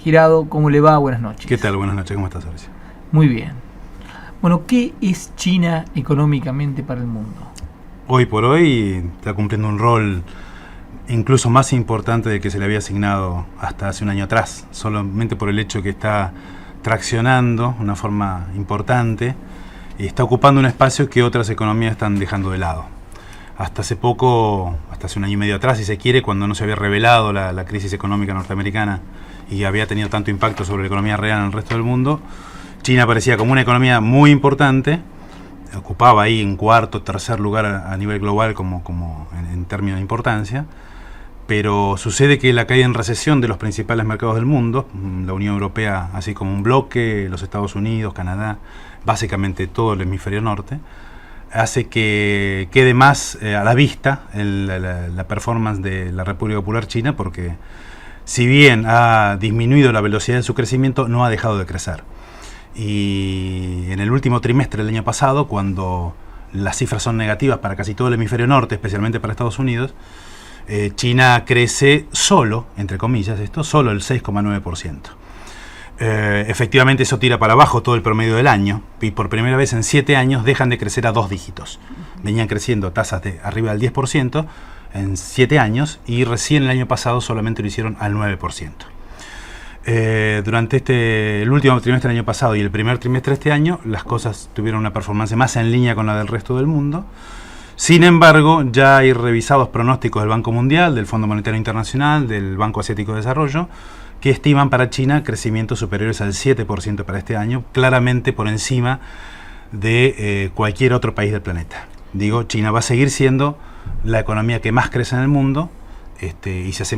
Girado, ¿cómo le va? Buenas noches. ¿Qué tal? Buenas noches, ¿cómo estás, Horacio? Muy bien. Bueno, ¿qué es China económicamente para el mundo? Hoy por hoy está cumpliendo un rol incluso más importante del que se le había asignado hasta hace un año atrás, solamente por el hecho que está traccionando de una forma importante y está ocupando un espacio que otras economías están dejando de lado. Hasta hace poco, hasta hace un año y medio atrás, si se quiere, cuando no se había revelado la crisis económica norteamericana y había tenido tanto impacto sobre la economía real en el resto del mundo, China aparecía como una economía muy importante, ocupaba ahí en cuarto, tercer lugar a nivel global como en términos de importancia, pero sucede que la caída en recesión de los principales mercados del mundo, la Unión Europea así como un bloque, los Estados Unidos, Canadá, básicamente todo el hemisferio norte, hace que quede más a la vista la performance de la República Popular China, porque si bien ha disminuido la velocidad de su crecimiento, no ha dejado de crecer. Y en el último trimestre del año pasado, cuando las cifras son negativas para casi todo el hemisferio norte, especialmente para Estados Unidos, China crece solo, entre comillas, solo el 6,9%. Efectivamente eso tira para abajo todo el promedio del año y por primera vez en 7 años dejan de crecer a 2 dígitos. Venían creciendo tasas de arriba del 10% en 7 años y recién el año pasado solamente lo hicieron al 9%. Durante el último trimestre del año pasado y el primer trimestre de este año, las cosas tuvieron una performance más en línea con la del resto del mundo. Sin embargo, ya hay revisados pronósticos del Banco Mundial, del Fondo Monetario Internacional, del Banco Asiático de Desarrollo, que estiman para China crecimientos superiores al 7% para este año, claramente por encima de cualquier otro país del planeta. Digo, China va a seguir siendo la economía que más crece en el mundo, y si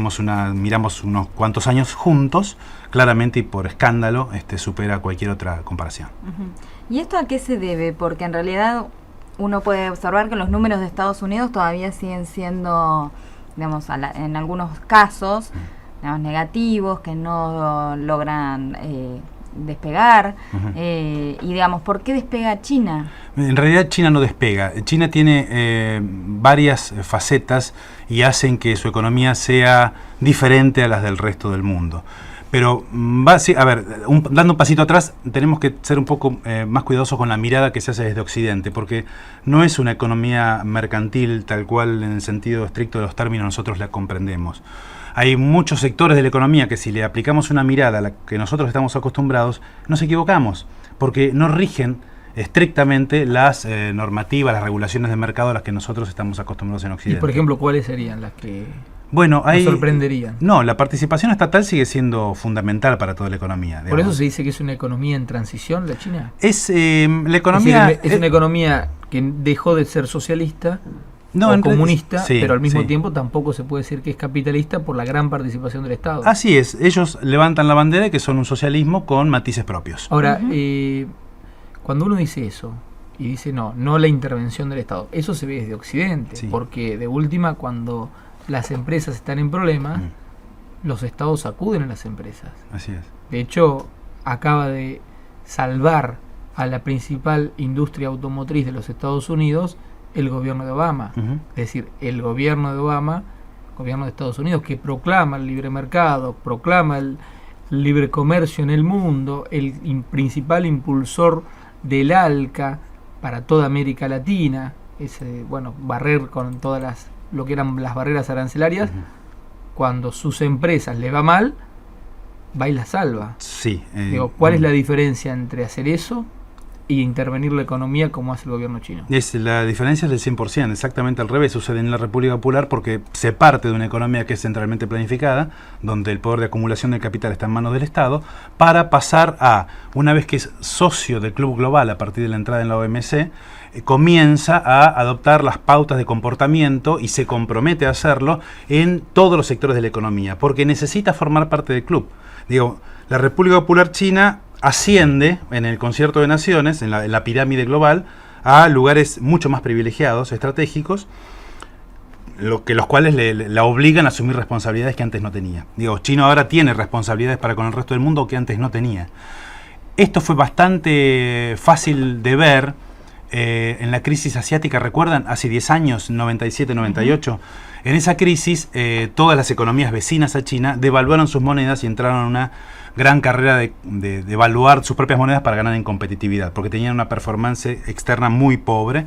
miramos unos cuantos años juntos, claramente y por escándalo supera cualquier otra comparación. ¿Y esto a qué se debe? Porque en realidad uno puede observar que los números de Estados Unidos todavía siguen siendo, digamos, en algunos casos, digamos, negativos, que no logran despegar. Y digamos, ¿por qué despega China? En realidad China no despega. China tiene varias facetas y hacen que su economía sea diferente a las del resto del mundo. Pero, dando un pasito atrás, tenemos que ser un poco más cuidadosos con la mirada que se hace desde Occidente, porque no es una economía mercantil tal cual en el sentido estricto de los términos nosotros la comprendemos. Hay muchos sectores de la economía que si le aplicamos una mirada a la que nosotros estamos acostumbrados, nos equivocamos, porque no rigen estrictamente las normativas, las regulaciones de mercado a las que nosotros estamos acostumbrados en Occidente. Y por ejemplo, ¿cuáles serían las que nos sorprenderían? No, la participación estatal sigue siendo fundamental para toda la economía. Por eso se dice que es una economía en transición, la China. La economía... Es una economía que dejó de ser socialista o comunista, sí, pero al mismo tiempo tampoco se puede decir que es capitalista por la gran participación del Estado. Así es, ellos levantan la bandera de que son un socialismo con matices propios. Ahora, cuando uno dice eso, y dice no la intervención del Estado, eso se ve desde Occidente, porque de última cuando las empresas están en problemas, los estados acuden a las empresas. Así es. De hecho, acaba de salvar a la principal industria automotriz de los Estados Unidos el gobierno de Obama. Es decir, el gobierno de Obama, gobierno de Estados Unidos, que proclama el libre mercado, proclama el libre comercio en el mundo, el principal impulsor del ALCA para toda América Latina, barrer con todas lo que eran las barreras arancelarias, cuando sus empresas le va mal, va y la salva. Sí. ¿Cuál es la diferencia entre hacer eso y intervenir la economía como hace el gobierno chino? La diferencia es del 100%, exactamente al revés. Sucede en la República Popular porque se parte de una economía que es centralmente planificada, donde el poder de acumulación del capital está en manos del Estado, para pasar a, una vez que es socio del Club Global a partir de la entrada en la OMC, comienza a adoptar las pautas de comportamiento y se compromete a hacerlo en todos los sectores de la economía, porque necesita formar parte del club. La República Popular China asciende en el concierto de naciones, en la pirámide global, a lugares mucho más privilegiados, estratégicos, los cuales la obligan a asumir responsabilidades que antes no tenía. China ahora tiene responsabilidades para con el resto del mundo que antes no tenía. Esto fue bastante fácil de ver en la crisis asiática, ¿recuerdan? Hace 10 años, 97, 98, En esa crisis, todas las economías vecinas a China devaluaron sus monedas y entraron en una gran carrera de devaluar sus propias monedas para ganar en competitividad, porque tenían una performance externa muy pobre.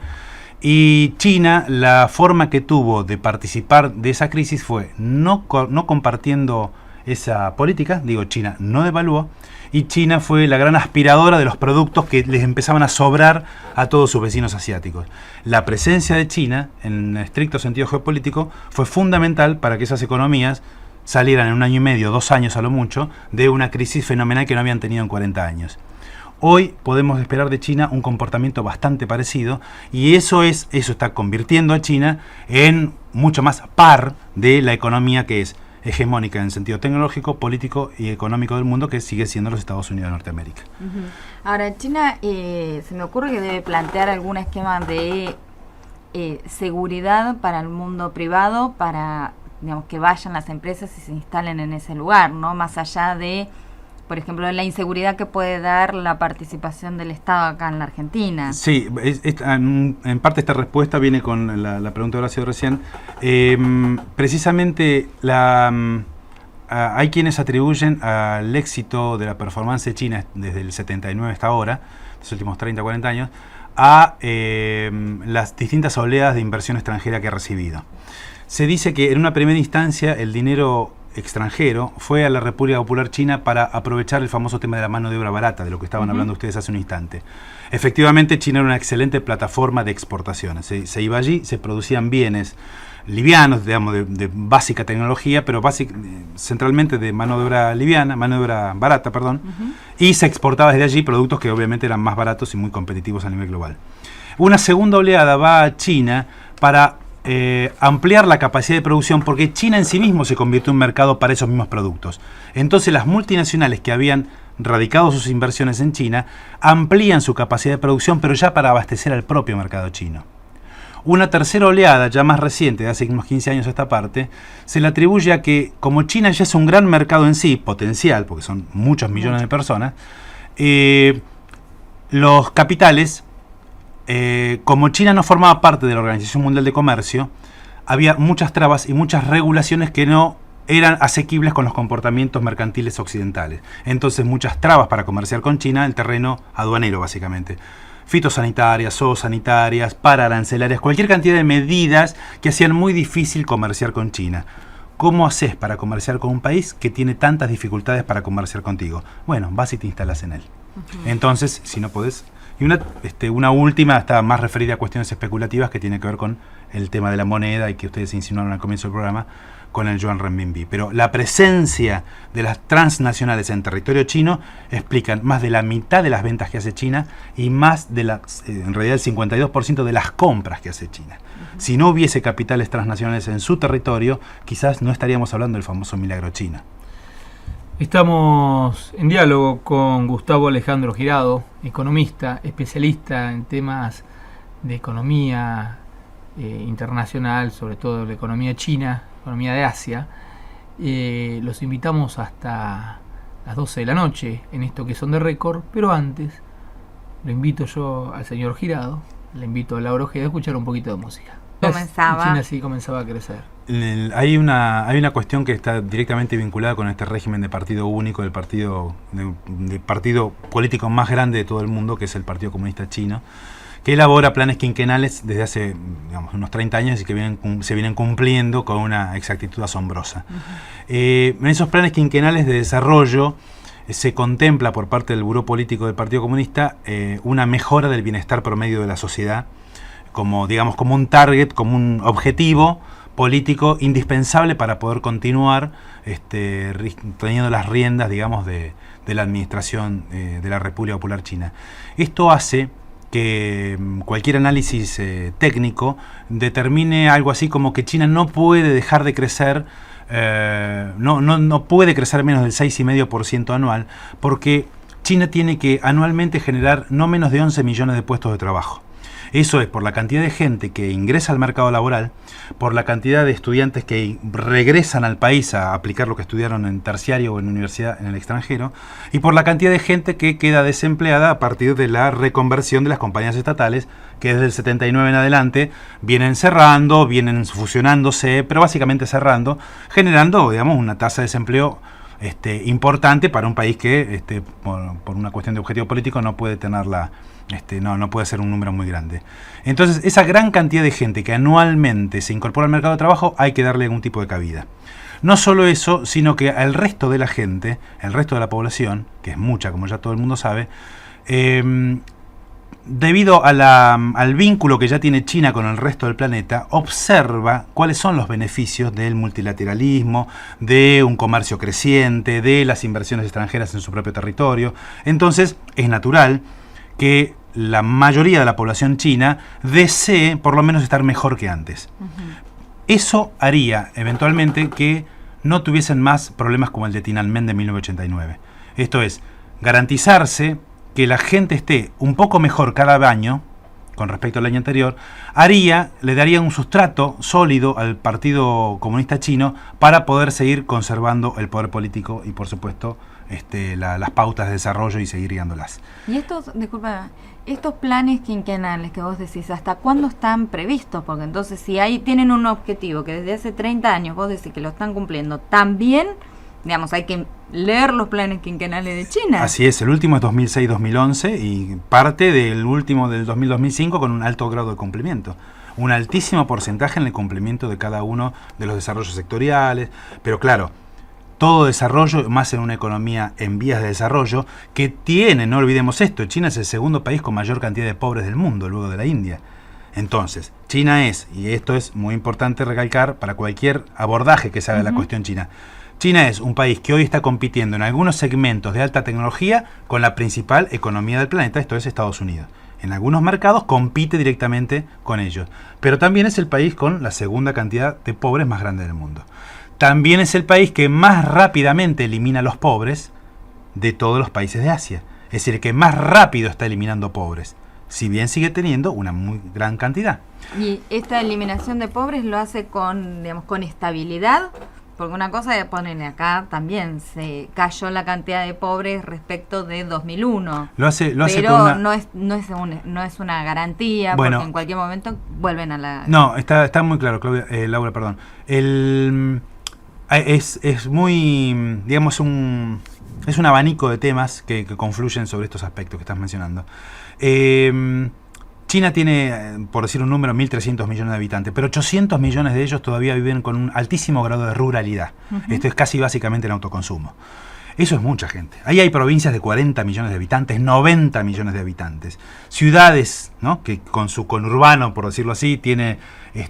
Y China, la forma que tuvo de participar de esa crisis fue no compartiendo esa política. China no devaluó, y China fue la gran aspiradora de los productos que les empezaban a sobrar a todos sus vecinos asiáticos. La presencia de China, en estricto sentido geopolítico, fue fundamental para que esas economías salieran en 1 año y medio, 2 años a lo mucho, de una crisis fenomenal que no habían tenido en 40 años. Hoy podemos esperar de China un comportamiento bastante parecido, y eso está convirtiendo a China en mucho más par de la economía que es hegemónica en sentido tecnológico, político y económico del mundo, que sigue siendo los Estados Unidos de Norteamérica. Ahora, China se me ocurre que debe plantear algún esquema de seguridad para el mundo privado, para, digamos, que vayan las empresas y se instalen en ese lugar, ¿no? Más allá de, por ejemplo, la inseguridad que puede dar la participación del Estado acá en la Argentina. Sí, en parte esta respuesta viene con la pregunta de Horacio recién. Precisamente hay quienes atribuyen al éxito de la performance de China desde el 79 hasta ahora, los últimos 30, 40 años, a las distintas oleadas de inversión extranjera que ha recibido. Se dice que en una primera instancia el dinero extranjero fue a la República Popular China para aprovechar el famoso tema de la mano de obra barata, de lo que estaban hablando ustedes hace un instante. Efectivamente, China era una excelente plataforma de exportaciones. Se iba allí, se producían bienes livianos, digamos, de básica tecnología, pero centralmente de mano de obra barata, y se exportaba desde allí productos que obviamente eran más baratos y muy competitivos a nivel global. Una segunda oleada va a China para ampliar la capacidad de producción, porque China en sí mismo se convirtió en un mercado para esos mismos productos. Entonces las multinacionales que habían radicado sus inversiones en China amplían su capacidad de producción, pero ya para abastecer al propio mercado chino. Una tercera oleada, ya más reciente, de hace unos 15 años a esta parte, se le atribuye a que, como China ya es un gran mercado en sí, potencial, porque son muchos millones de personas, los capitales, como China no formaba parte de la Organización Mundial de Comercio, había muchas trabas y muchas regulaciones que no eran asequibles con los comportamientos mercantiles occidentales. Entonces muchas trabas para comerciar con China en terreno aduanero, básicamente. Fitosanitarias, zoosanitarias, pararancelarias, cualquier cantidad de medidas que hacían muy difícil comerciar con China. ¿Cómo haces para comerciar con un país que tiene tantas dificultades para comerciar contigo? Bueno, vas y te instalas en él. Entonces, si no podés... Y una última está más referida a cuestiones especulativas, que tiene que ver con el tema de la moneda, y que ustedes insinuaron al comienzo del programa, con el yuan renminbi. Pero la presencia de las transnacionales en territorio chino explican más de la mitad de las ventas que hace China y más de en realidad el 52% de las compras que hace China. Si no hubiese capitales transnacionales en su territorio, quizás no estaríamos hablando del famoso milagro chino. Estamos en diálogo con Gustavo Alejandro Girado, economista, especialista en temas de economía internacional, sobre todo la economía china, economía de Asia. Los invitamos hasta las 12 de la noche en esto que son de récord, pero antes lo invito yo al señor Girado, le invito a Laura Ojeda a escuchar un poquito de música. China sí comenzaba a crecer. Hay una cuestión que está directamente vinculada con este régimen de partido único, del partido político más grande de todo el mundo, que es el Partido Comunista Chino, que elabora planes quinquenales desde hace, unos 30 años y que se vienen cumpliendo con una exactitud asombrosa. En esos planes quinquenales de desarrollo se contempla por parte del Buró Político del Partido Comunista una mejora del bienestar promedio de la sociedad, como un target, como un objetivo político indispensable para poder continuar teniendo las riendas, de la administración de la República Popular China. Esto hace que cualquier análisis técnico determine algo así como que China no puede dejar de crecer, no puede crecer menos del 6,5% anual, porque China tiene que anualmente generar no menos de 11 millones de puestos de trabajo. Eso es por la cantidad de gente que ingresa al mercado laboral, por la cantidad de estudiantes que regresan al país a aplicar lo que estudiaron en terciario o en universidad en el extranjero, y por la cantidad de gente que queda desempleada a partir de la reconversión de las compañías estatales, que desde el 79 en adelante vienen cerrando, vienen fusionándose, pero básicamente cerrando, generando, digamos, una tasa de desempleo importante para un país que por una cuestión de objetivo político no puede tenerla, no puede ser un número muy grande. Entonces, esa gran cantidad de gente que anualmente se incorpora al mercado de trabajo, hay que darle algún tipo de cabida. No solo eso, sino que al resto de la gente, el resto de la población, que es mucha, como ya todo el mundo sabe, debido al vínculo que ya tiene China con el resto del planeta, observa cuáles son los beneficios del multilateralismo, de un comercio creciente, de las inversiones extranjeras en su propio territorio. Entonces, es natural que la mayoría de la población china desee por lo menos estar mejor que antes. Eso haría eventualmente que no tuviesen más problemas como el de Tiananmen de 1989. Esto es, garantizarse que la gente esté un poco mejor cada año con respecto al año anterior, le daría un sustrato sólido al Partido Comunista Chino para poder seguir conservando el poder político y, por supuesto, las pautas de desarrollo y seguir guiándolas. Y estos planes quinquenales que vos decís, ¿hasta cuándo están previstos? Porque entonces si tienen un objetivo que desde hace 30 años vos decís que lo están cumpliendo, también, digamos, hay que leer los planes quinquenales de China. Así es, el último es 2006-2011 y parte del último del 2000-2005 con un alto grado de cumplimiento. Un altísimo porcentaje en el cumplimiento de cada uno de los desarrollos sectoriales, pero claro, todo desarrollo, más en una economía en vías de desarrollo, que tiene, no olvidemos esto, China es el segundo país con mayor cantidad de pobres del mundo, luego de la India. Entonces, China es, y esto es muy importante recalcar para cualquier abordaje que se haga de la cuestión china, China es un país que hoy está compitiendo en algunos segmentos de alta tecnología con la principal economía del planeta, esto es Estados Unidos. En algunos mercados compite directamente con ellos, pero también es el país con la segunda cantidad de pobres más grande del mundo. También es el país que más rápidamente elimina a los pobres de todos los países de Asia. Es decir, que más rápido está eliminando pobres, si bien sigue teniendo una muy gran cantidad. Y esta eliminación de pobres lo hace con estabilidad. Porque una cosa de ponerle acá también se cayó la cantidad de pobres respecto de 2001. Lo hace pero con una... no es una garantía, bueno, porque en cualquier momento vuelven a la... No, está muy claro, Claudia, Laura, perdón. Es muy, digamos, es un abanico de temas que confluyen sobre estos aspectos que estás mencionando. China tiene, por decir un número, 1.300 millones de habitantes, pero 800 millones de ellos todavía viven con un altísimo grado de ruralidad. Esto es casi básicamente el autoconsumo. Eso es mucha gente. Ahí hay provincias de 40 millones de habitantes, 90 millones de habitantes. Ciudades, ¿no?, que con su conurbano, por decirlo así, tiene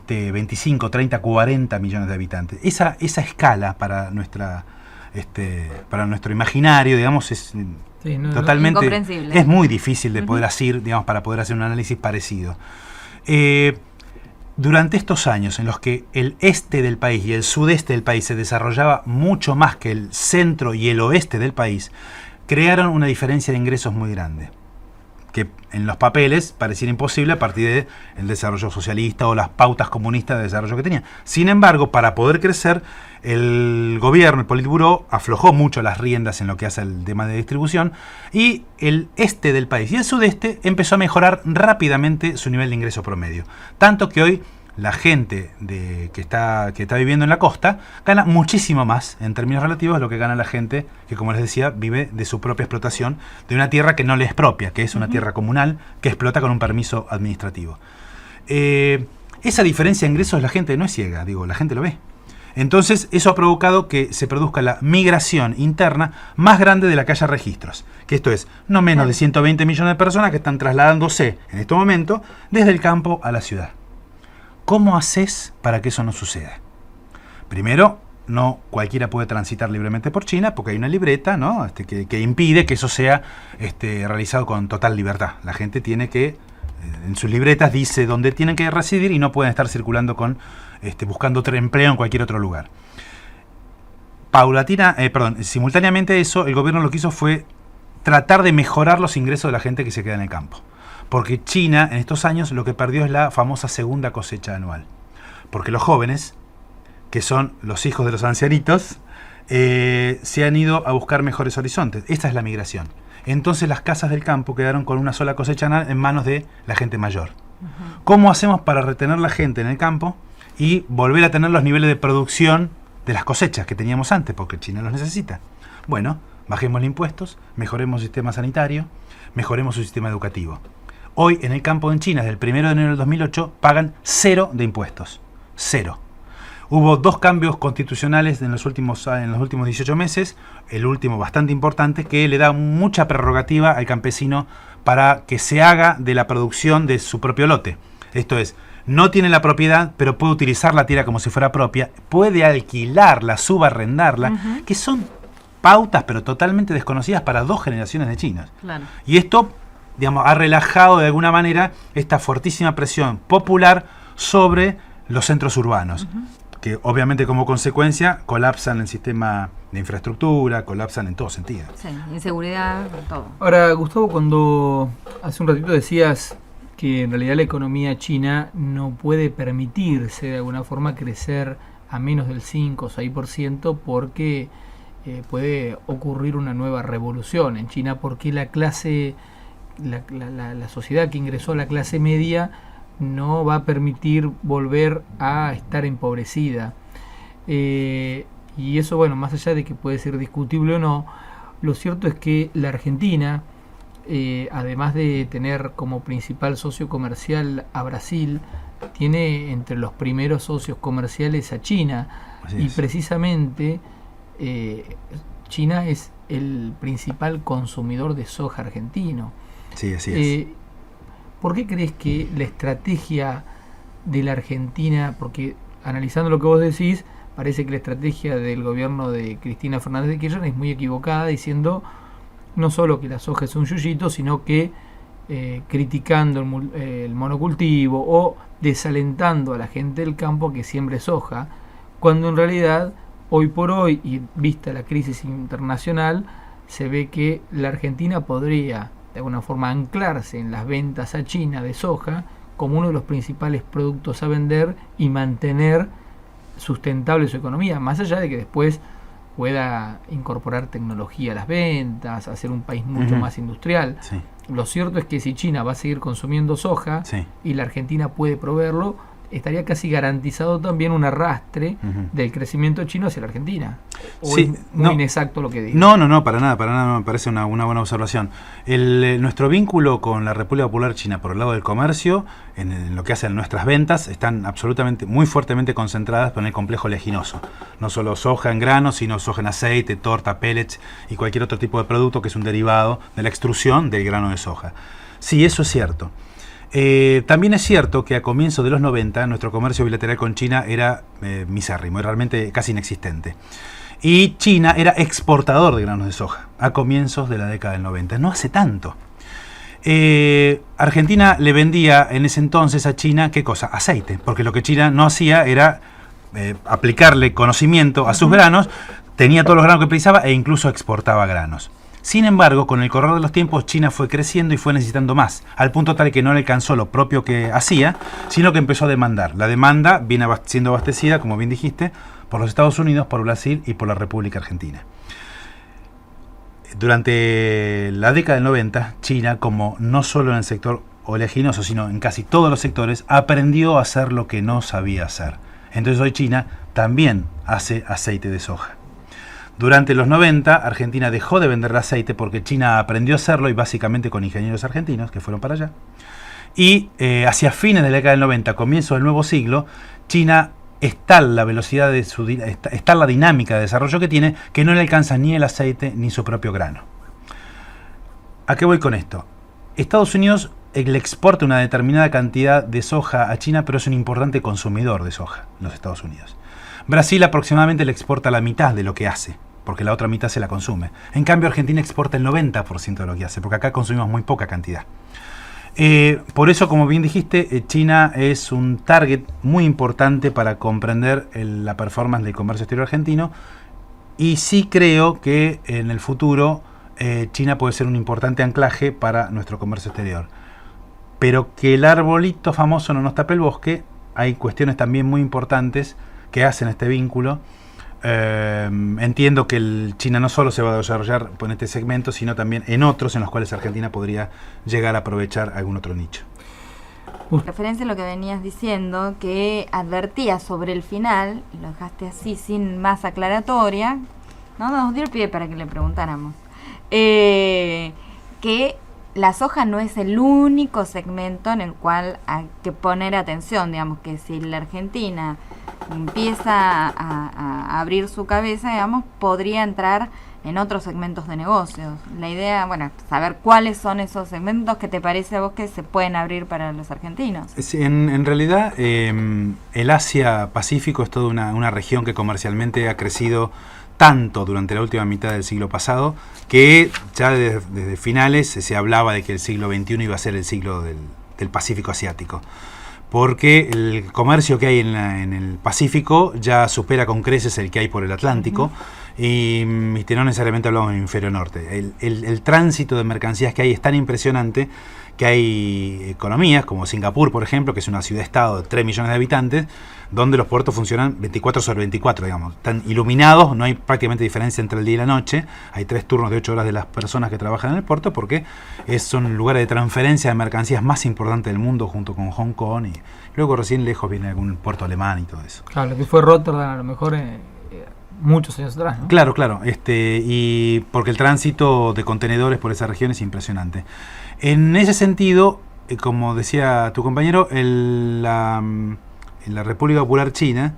25, 30, 40 millones de habitantes. Esa escala para nuestro imaginario, digamos, es... Sí, totalmente es muy difícil de poder hacer, digamos, para poder hacer un análisis parecido. Durante estos años en los que el este del país y el sudeste del país se desarrollaba mucho más que el centro y el oeste del país, crearon una diferencia de ingresos muy grande, que en los papeles pareciera imposible a partir del desarrollo socialista o las pautas comunistas de desarrollo que tenía. Sin embargo, para poder crecer, el gobierno, el Politburó, aflojó mucho las riendas en lo que hace el tema de distribución, y el este del país y el sudeste empezó a mejorar rápidamente su nivel de ingreso promedio. Tanto que hoy la gente que está viviendo en la costa gana muchísimo más en términos relativos de lo que gana la gente que, como les decía, vive de su propia explotación de una tierra que no le es propia, que es una tierra comunal que explota con un permiso administrativo. Esa diferencia de ingresos la gente no es ciega, la gente lo ve. Entonces eso ha provocado que se produzca la migración interna más grande de la que haya registros, que esto es no menos de 120 millones de personas que están trasladándose en este momento desde el campo a la ciudad. ¿Cómo haces para que eso no suceda? Primero, no cualquiera puede transitar libremente por China porque hay una libreta, ¿no?, que impide que eso sea realizado con total libertad. La gente tiene que, en sus libretas dice dónde tienen que residir y no pueden estar circulando buscando otro empleo en cualquier otro lugar. Simultáneamente a eso, el gobierno lo que hizo fue tratar de mejorar los ingresos de la gente que se queda en el campo. porque China en estos años lo que perdió es la famosa segunda cosecha anual. Porque los jóvenes, que son los hijos de los ancianitos, se han ido a buscar mejores horizontes. Esta es la migración. Entonces las casas del campo quedaron con una sola cosecha anual en manos de la gente mayor. ¿Cómo hacemos para retener la gente en el campo y volver a tener los niveles de producción de las cosechas que teníamos antes? Porque China los necesita. Bueno, bajemos impuestos, mejoremos el sistema sanitario, mejoremos su sistema educativo. Hoy en el campo en China, desde el 1 de enero del 2008, pagan 0 de impuestos. 0. Hubo 2 cambios constitucionales en los últimos 18 meses, el último bastante importante, que le da mucha prerrogativa al campesino para que se haga de la producción de su propio lote. Esto es, no tiene la propiedad, pero puede utilizar la tierra como si fuera propia, puede alquilarla, subarrendarla, que son pautas pero totalmente desconocidas para 2 generaciones de chinos. Claro. Y esto, digamos, ha relajado de alguna manera esta fortísima presión popular sobre los centros urbanos, que obviamente como consecuencia colapsan el sistema de infraestructura, colapsan en todo sentido. Sí, inseguridad, todo. Ahora, Gustavo, cuando hace un ratito decías que en realidad la economía china no puede permitirse de alguna forma crecer a menos del 5 o 6% porque puede ocurrir una nueva revolución en China, porque la sociedad que ingresó a la clase media no va a permitir volver a estar empobrecida. Y eso, bueno, más allá de que puede ser discutible o no, lo cierto es que la Argentina, además de tener como principal socio comercial a Brasil, tiene entre los primeros socios comerciales a China. Y precisamente China es el principal consumidor de soja argentino. Sí, así es. ¿Por qué crees que la estrategia de la Argentina, porque analizando lo que vos decís, parece que la estrategia del gobierno de Cristina Fernández de Kirchner es muy equivocada, diciendo no solo que la soja es un yuyito, sino que criticando el monocultivo o desalentando a la gente del campo que siembre soja, cuando en realidad hoy por hoy, y vista la crisis internacional, se ve que la Argentina podría de alguna forma anclarse en las ventas a China de soja como uno de los principales productos a vender y mantener sustentable su economía, más allá de que después pueda incorporar tecnología a las ventas, hacer un país mucho más industrial. Sí. Lo cierto es que si China va a seguir consumiendo soja y la Argentina puede proveerlo, estaría casi garantizado también un arrastre del crecimiento chino hacia la Argentina. ¿O es muy inexacto lo que digo? No, para nada, me parece una buena observación. Nuestro vínculo con la República Popular China por el lado del comercio, en lo que hace a nuestras ventas, están absolutamente, muy fuertemente concentradas en el complejo leginoso. No solo soja en grano, sino soja en aceite, torta, pellets y cualquier otro tipo de producto que es un derivado de la extrusión del grano de soja. Sí, eso es cierto. También es cierto que a comienzos de los 90 nuestro comercio bilateral con China era misérrimo, realmente casi inexistente. Y China era exportador de granos de soja a comienzos de la década del 90, no hace tanto. Argentina le vendía en ese entonces a China, ¿qué cosa? Aceite, porque lo que China no hacía era aplicarle conocimiento a sus granos, tenía todos los granos que precisaba e incluso exportaba granos. Sin embargo, con el correr de los tiempos, China fue creciendo y fue necesitando más, al punto tal que no le alcanzó lo propio que hacía, sino que empezó a demandar. La demanda viene siendo abastecida, como bien dijiste, por los Estados Unidos, por Brasil y por la República Argentina. Durante la década del 90, China, como no solo en el sector oleaginoso, sino en casi todos los sectores, aprendió a hacer lo que no sabía hacer. Entonces hoy China también hace aceite de soja. Durante los 90, Argentina dejó de vender el aceite porque China aprendió a hacerlo, y básicamente con ingenieros argentinos que fueron para allá. Y hacia fines de la década del 90, comienzo del nuevo siglo, China está la velocidad de está la dinámica de desarrollo que tiene, que no le alcanza ni el aceite ni su propio grano. ¿A qué voy con esto? Estados Unidos le exporta una determinada cantidad de soja a China, pero es un importante consumidor de soja en los Estados Unidos. Brasil aproximadamente le exporta la mitad de lo que hace, porque la otra mitad se la consume. En cambio, Argentina exporta el 90% de lo que hace, porque acá consumimos muy poca cantidad. Por eso, como bien dijiste, China es un target muy importante para comprender la performance del comercio exterior argentino, y sí creo que en el futuro China puede ser un importante anclaje para nuestro comercio exterior. pero que el arbolito famoso no nos tape el bosque. Hay cuestiones también muy importantes que hacen este vínculo. Entiendo que China no solo se va a desarrollar en este segmento, sino también en otros en los cuales Argentina podría llegar a aprovechar algún otro nicho. En referencia a lo que venías diciendo, que advertías sobre el final, lo dejaste así sin más aclaratoria, no nos dio el pie para que le preguntáramos, que la soja no es el único segmento en el cual hay que poner atención, digamos, que si la Argentina empieza a abrir su cabeza, digamos, podría entrar en otros segmentos de negocios. La idea, bueno, saber cuáles son esos segmentos que te parece a vos que se pueden abrir para los argentinos. En realidad, el Asia-Pacífico es toda una región que comercialmente ha crecido tanto durante la última mitad del siglo pasado, que ya desde finales se hablaba de que el siglo XXI iba a ser el siglo del Pacífico Asiático, porque el comercio que hay en el Pacífico ya supera con creces el que hay por el Atlántico, y no necesariamente hablamos del hemisferio norte. El tránsito de mercancías que hay es tan impresionante que hay economías como Singapur, por ejemplo, que es una ciudad-estado de 3 millones de habitantes, donde los puertos funcionan 24/24, digamos. Están iluminados, no hay prácticamente diferencia entre el día y la noche. Hay 3 turnos de 8 horas de las personas que trabajan en el puerto, porque son lugares de transferencia de mercancías más importantes del mundo, junto con Hong Kong, y luego recién lejos viene algún puerto alemán y todo eso. Claro, lo que fue Rotterdam a lo mejor muchos años atrás, ¿no? Claro, y porque el tránsito de contenedores por esa región es impresionante. En ese sentido, como decía tu compañero, la República Popular China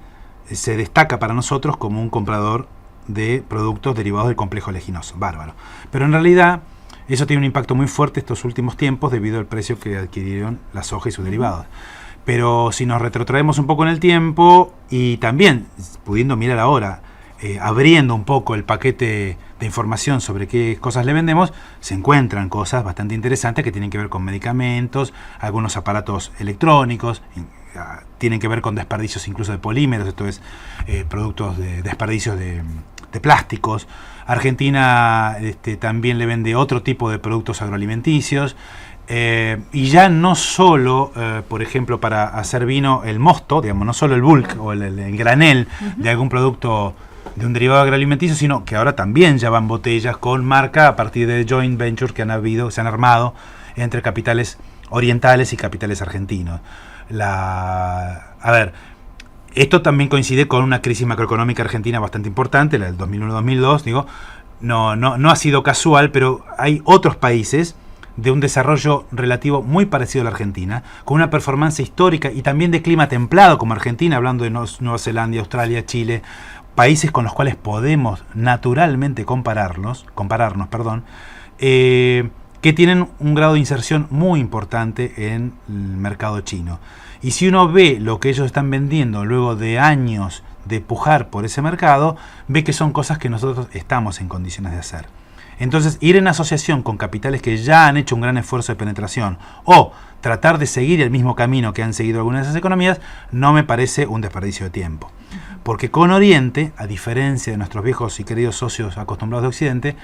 se destaca para nosotros como un comprador de productos derivados del complejo oleaginoso, bárbaro. Pero en realidad eso tiene un impacto muy fuerte estos últimos tiempos debido al precio que adquirieron la soja y sus derivados. Pero si nos retrotraemos un poco en el tiempo y también pudiendo mirar ahora, abriendo un poco el paquete de información sobre qué cosas le vendemos, se encuentran cosas bastante interesantes que tienen que ver con medicamentos, algunos aparatos electrónicos, tienen que ver con desperdicios incluso de polímeros, esto es productos de desperdicios de plásticos. Argentina también le vende otro tipo de productos agroalimenticios, y ya no solo, por ejemplo, para hacer vino el mosto, digamos, no solo el bulk o el granel de algún producto de un derivado agroalimenticio, sino que ahora también ya van botellas con marca a partir de joint ventures que se han armado entre capitales orientales y capitales argentinos. Esto también coincide con una crisis macroeconómica argentina bastante importante, la del 2001-2002, digo, no ha sido casual, pero hay otros países de un desarrollo relativo muy parecido a la Argentina, con una performance histórica y también de clima templado como Argentina, hablando de Nueva Zelanda, Australia, Chile, países con los cuales podemos naturalmente compararnos, que tienen un grado de inserción muy importante en el mercado chino. Y si uno ve lo que ellos están vendiendo luego de años de pujar por ese mercado, ve que son cosas que nosotros estamos en condiciones de hacer. Entonces, ir en asociación con capitales que ya han hecho un gran esfuerzo de penetración o tratar de seguir el mismo camino que han seguido algunas de esas economías, no me parece un desperdicio de tiempo. Porque con Oriente, a diferencia de nuestros viejos y queridos socios acostumbrados de Occidente,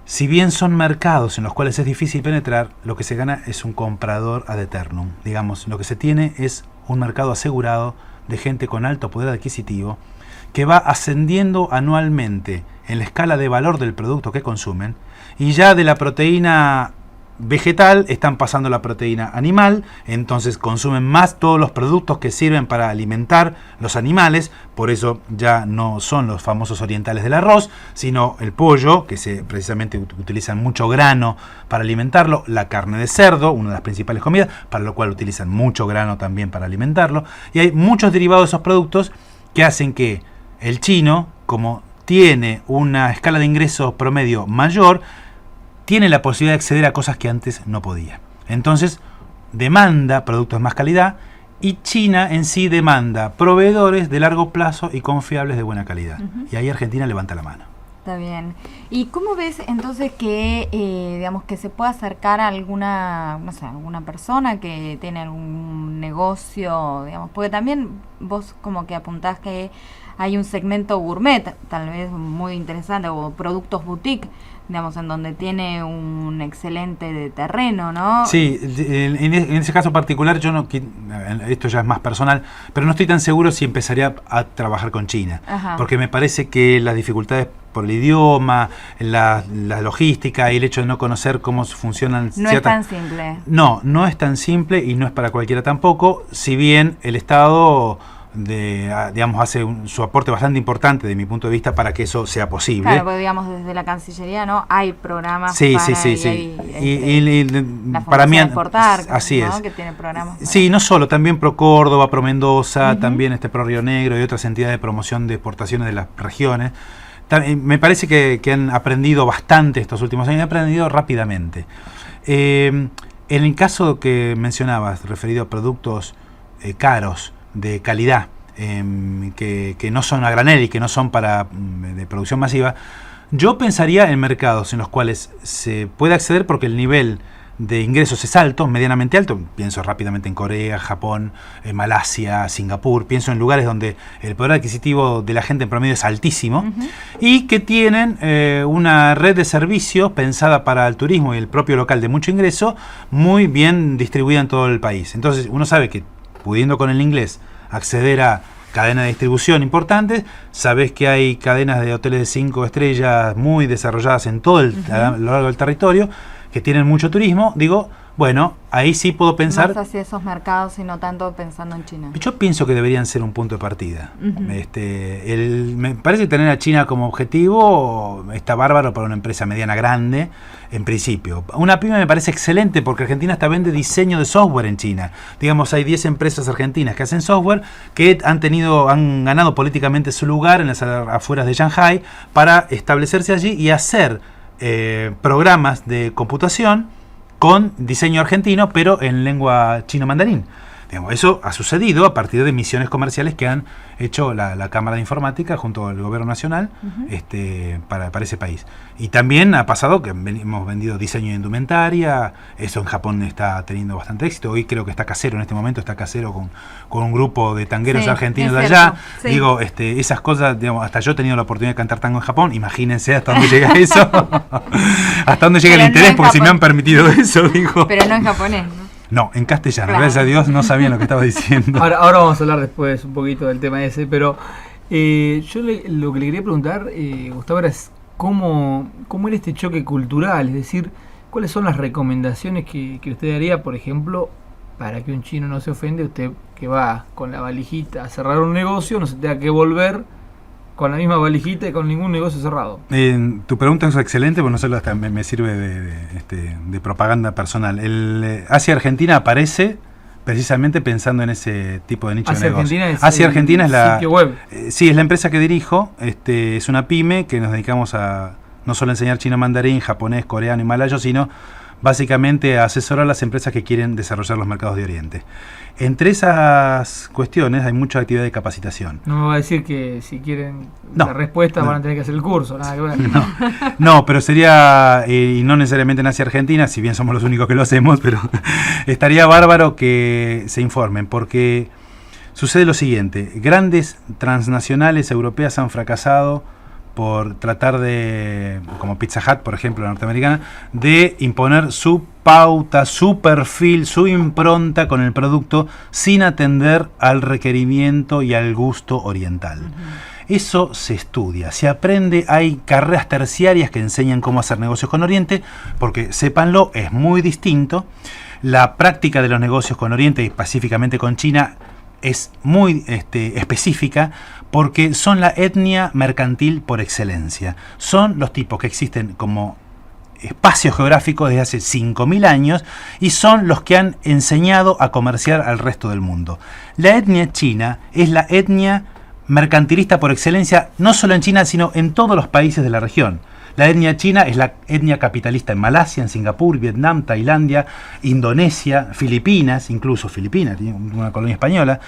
si bien son mercados en los cuales es difícil penetrar, lo que se gana es un comprador ad eternum. Digamos, lo que se tiene es un mercado asegurado de gente con alto poder adquisitivo que va ascendiendo anualmente en la escala de valor del producto que consumen, y ya de la proteína vegetal están pasando a la proteína animal, entonces consumen más todos los productos que sirven para alimentar los animales, por eso ya no son los famosos orientales del arroz, sino el pollo, que precisamente utilizan mucho grano para alimentarlo, la carne de cerdo, una de las principales comidas, para lo cual utilizan mucho grano también para alimentarlo, y hay muchos derivados de esos productos que hacen que el chino, como tiene una escala de ingresos promedio mayor, tiene la posibilidad de acceder a cosas que antes no podía. Entonces, demanda productos de más calidad, y China en sí demanda proveedores de largo plazo y confiables de buena calidad. Y ahí Argentina levanta la mano. Está bien. ¿Y cómo ves entonces que, digamos, que se pueda acercar a alguna persona que tiene algún negocio, digamos, porque también vos como que apuntás que hay un segmento gourmet, tal vez muy interesante, o productos boutique, digamos, en donde tiene un excelente terreno, ¿no? Sí, en ese caso particular yo no, esto ya es más personal, pero no estoy tan seguro si empezaría a trabajar con China, Ajá. porque me parece que las dificultades por el idioma, la logística y el hecho de no conocer cómo funcionan No es tan simple. No es tan simple y no es para cualquiera tampoco, si bien el Estado digamos, hace su aporte bastante importante de mi punto de vista para que eso sea posible. Claro, porque digamos desde la Cancillería, ¿no? Hay programas sí, para sí. la Para mí, Exportar, así ¿no? es. Que tiene programas. Sí, no solo, también Pro Córdoba, Pro Mendoza, también Pro Río Negro y otras entidades de promoción de exportaciones de las regiones. Me parece que han aprendido bastante estos últimos años, han aprendido rápidamente. En el caso que mencionabas, referido a productos caros, de calidad, que no son a granel y que no son de producción masiva, yo pensaría en mercados en los cuales se puede acceder porque el nivel de ingresos es alto, medianamente alto. Pienso rápidamente en Corea, Japón, Malasia, Singapur. Pienso en lugares donde el poder adquisitivo de la gente en promedio es altísimo y que tienen una red de servicios pensada para el turismo y el propio local de mucho ingreso, muy bien distribuida en todo el país. Entonces uno sabe que pudiendo con el inglés acceder a cadenas de distribución importantes, sabes que hay cadenas de hoteles de 5 estrellas muy desarrolladas en todo a lo largo del territorio, que tienen mucho turismo. Digo, bueno, ahí sí puedo pensar... Más hacia esos mercados y no tanto pensando en China. Yo pienso que deberían ser un punto de partida. Me parece que tener a China como objetivo está bárbaro para una empresa mediana grande, en principio. Una pyme me parece excelente porque Argentina hasta vende diseño de software en China. Digamos, hay 10 empresas argentinas que hacen software que han ganado políticamente su lugar en las afueras de Shanghai para establecerse allí y hacer programas de computación con diseño argentino, pero en lengua chino-mandarín. Digamos, eso ha sucedido a partir de misiones comerciales que han hecho la Cámara de Informática junto al Gobierno Nacional para ese país. Y también ha pasado que hemos vendido diseño de indumentaria, eso en Japón está teniendo bastante éxito. Hoy creo que está Casero, en este momento está Casero con un grupo de tangueros argentinos de allá. Sí. Digo, esas cosas, digamos, hasta yo he tenido la oportunidad de cantar tango en Japón, imagínense hasta dónde llega eso, hasta dónde llega el interés, porque si me han permitido eso, digo. Pero no en japonés, ¿no? No, en castellano, claro. Gracias a Dios no sabían lo que estaba diciendo. Ahora vamos a hablar después un poquito del tema ese, pero yo lo que le quería preguntar, Gustavo, era cómo era este choque cultural, es decir, cuáles son las recomendaciones que usted daría, por ejemplo, para que un chino no se ofende, usted que va con la valijita a cerrar un negocio, no se tenga que volver con la misma valijita y con ningún negocio cerrado. Tu pregunta es excelente, porque no solo hasta me sirve de propaganda personal. Asia-Argentina aparece precisamente pensando en ese tipo de nicho de negocio. Asia-Argentina es la sitio web. Sí, es la empresa que dirijo. Es una pyme que nos dedicamos a no solo enseñar chino mandarín, japonés, coreano y malayo, sino básicamente a asesorar a las empresas que quieren desarrollar los mercados de Oriente. Entre esas cuestiones hay mucha actividad de capacitación. No me va a decir que si quieren la respuesta van a tener que hacer el curso, nada que ver. No, pero sería, y no necesariamente en Asia-Argentina, si bien somos los únicos que lo hacemos, pero estaría bárbaro que se informen, porque sucede lo siguiente: grandes transnacionales europeas han fracasado por tratar de, como Pizza Hut, por ejemplo, la norteamericana, de imponer su pauta, su perfil, su impronta con el producto sin atender al requerimiento y al gusto oriental. Eso se estudia, se aprende, hay carreras terciarias que enseñan cómo hacer negocios con Oriente, porque, sépanlo, es muy distinto. La práctica de los negocios con Oriente, y específicamente con China, es muy específica, porque son la etnia mercantil por excelencia. Son los tipos que existen como espacio geográfico desde hace 5.000 años y son los que han enseñado a comerciar al resto del mundo. La etnia china es la etnia mercantilista por excelencia, no solo en China, sino en todos los países de la región. La etnia china es la etnia capitalista en Malasia, en Singapur, Vietnam, Tailandia, Indonesia, Filipinas, incluso Filipinas, tiene una colonia española.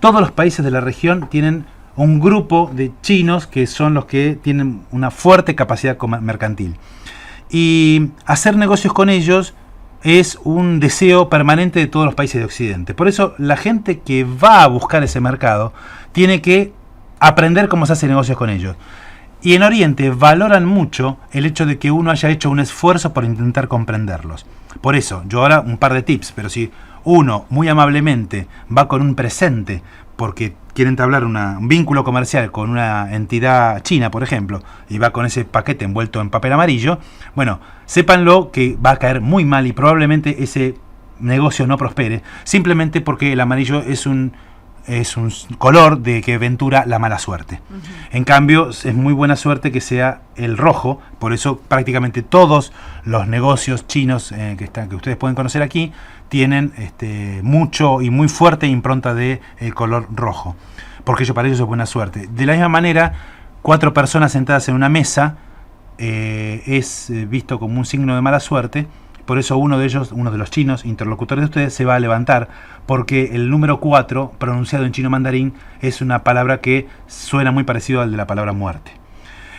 Todos los países de la región tienen un grupo de chinos que son los que tienen una fuerte capacidad mercantil. Y hacer negocios con ellos es un deseo permanente de todos los países de Occidente. Por eso la gente que va a buscar ese mercado tiene que aprender cómo se hace negocios con ellos. Y en Oriente valoran mucho el hecho de que uno haya hecho un esfuerzo por intentar comprenderlos. Por eso, yo ahora un par de tips, pero si uno muy amablemente va con un presente porque quiere entablar un vínculo comercial con una entidad china, por ejemplo, y va con ese paquete envuelto en papel amarillo, bueno, sépanlo que va a caer muy mal y probablemente ese negocio no prospere, simplemente porque el amarillo es un color de que ventura la mala suerte. En cambio, es muy buena suerte que sea el rojo, por eso prácticamente todos los negocios chinos que ustedes pueden conocer aquí tienen mucho y muy fuerte impronta de color rojo, porque para ellos es buena suerte. De la misma manera, 4 personas sentadas en una mesa es visto como un signo de mala suerte. Por eso uno de los chinos, interlocutores de ustedes, se va a levantar, porque el número 4, pronunciado en chino mandarín, es una palabra que suena muy parecido al de la palabra muerte.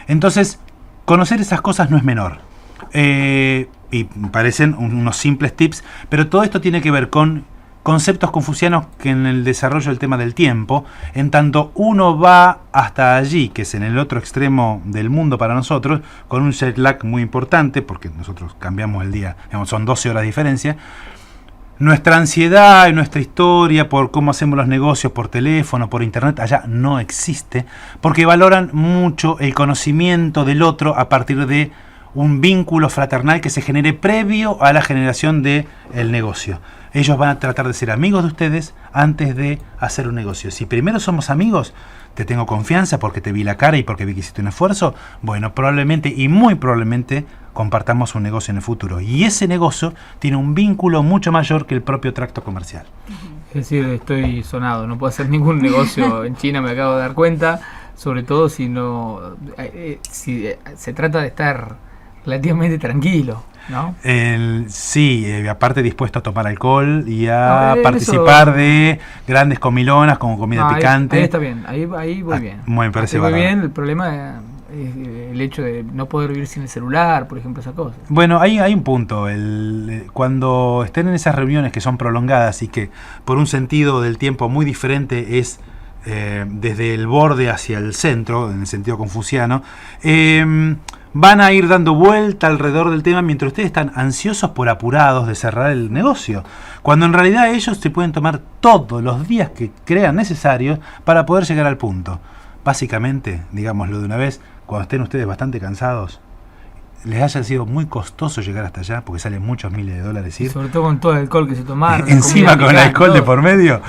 Entonces, conocer esas cosas no es menor. Y parecen unos simples tips, pero todo esto tiene que ver con conceptos confucianos que en el desarrollo del tema del tiempo, en tanto uno va hasta allí, que es en el otro extremo del mundo para nosotros, con un jet lag muy importante, porque nosotros cambiamos el día, digamos, son 12 horas de diferencia. Nuestra ansiedad y nuestra historia por cómo hacemos los negocios por teléfono, por internet, allá no existe, porque valoran mucho el conocimiento del otro a partir de un vínculo fraternal que se genere previo a la generación del negocio. Ellos van a tratar de ser amigos de ustedes antes de hacer un negocio. Si primero somos amigos, te tengo confianza porque te vi la cara y porque vi que hiciste un esfuerzo, bueno, probablemente y muy probablemente compartamos un negocio en el futuro. Y ese negocio tiene un vínculo mucho mayor que el propio tracto comercial. Es decir, estoy sonado, no puedo hacer ningún negocio en China, me acabo de dar cuenta, sobre todo si se trata de estar relativamente tranquilo, ¿no? Sí, aparte dispuesto a tomar alcohol y a participar de grandes comilonas como comida picante. Ahí está bien, ahí voy bien. Me parece muy bien, el problema es el hecho de no poder vivir sin el celular, por ejemplo, esa cosa. Bueno, hay un punto. Cuando estén en esas reuniones que son prolongadas y que por un sentido del tiempo muy diferente es desde el borde hacia el centro, en el sentido confuciano, van a ir dando vuelta alrededor del tema mientras ustedes están ansiosos por apurados de cerrar el negocio, cuando en realidad ellos se pueden tomar todos los días que crean necesarios para poder llegar al punto. Básicamente, digámoslo de una vez, cuando estén ustedes bastante cansados, les haya sido muy costoso llegar hasta allá, porque salen muchos miles de dólares ir. Sobre todo con todo el alcohol que se tomaron. Encima con el alcohol de por medio,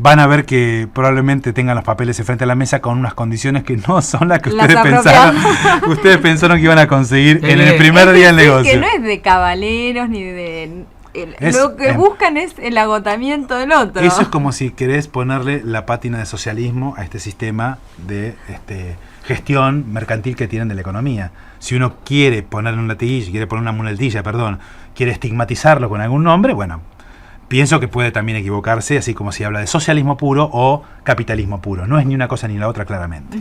van a ver que probablemente tengan los papeles frente a la mesa con unas condiciones que no son las que ustedes pensaron. Ustedes pensaron que iban a conseguir en el primer día del negocio. Que no es de caballeros ni de... lo que buscan es el agotamiento del otro. Eso es como si querés ponerle la pátina de socialismo a este sistema de gestión mercantil que tienen de la economía. Si uno quiere ponerle un latiguillo, quiere poner una muletilla, quiere estigmatizarlo con algún nombre, bueno, pienso que puede también equivocarse, así como si habla de socialismo puro o capitalismo puro. No es ni una cosa ni la otra, claramente.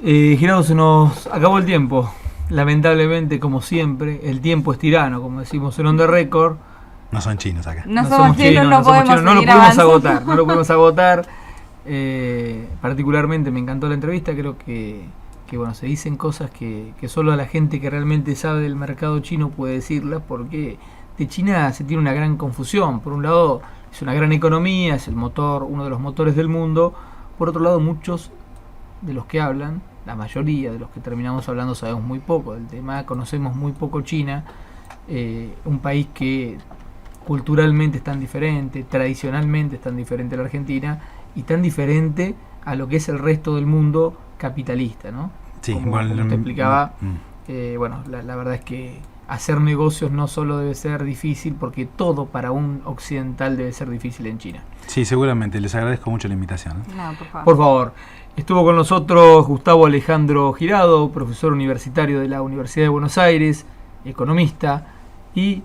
Girado, se nos acabó el tiempo. Lamentablemente, como siempre, el tiempo es tirano, como decimos en On The Record. No son chinos acá. No somos chinos, no podemos no lo pudimos agotar. No lo pudimos agotar. Particularmente me encantó la entrevista. Creo que bueno, se dicen cosas que solo a la gente que realmente sabe del mercado chino puede decirlas, porque de China se tiene una gran confusión. Por un lado, es una gran economía, es el motor, uno de los motores del mundo. Por otro lado, muchos de los que hablan, la mayoría de los que terminamos hablando, sabemos muy poco del tema, conocemos muy poco China, un país que culturalmente es tan diferente, tradicionalmente es tan diferente a la Argentina y tan diferente a lo que es el resto del mundo capitalista, ¿no? Sí, como te explicaba, bueno, la verdad es que hacer negocios no solo debe ser difícil, porque todo para un occidental debe ser difícil en China. Sí, seguramente. Les agradezco mucho la invitación. No, por favor. Por favor. Estuvo con nosotros Gustavo Alejandro Girado, profesor universitario de la Universidad de Buenos Aires, economista y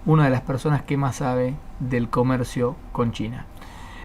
una de las personas que más sabe del comercio con China.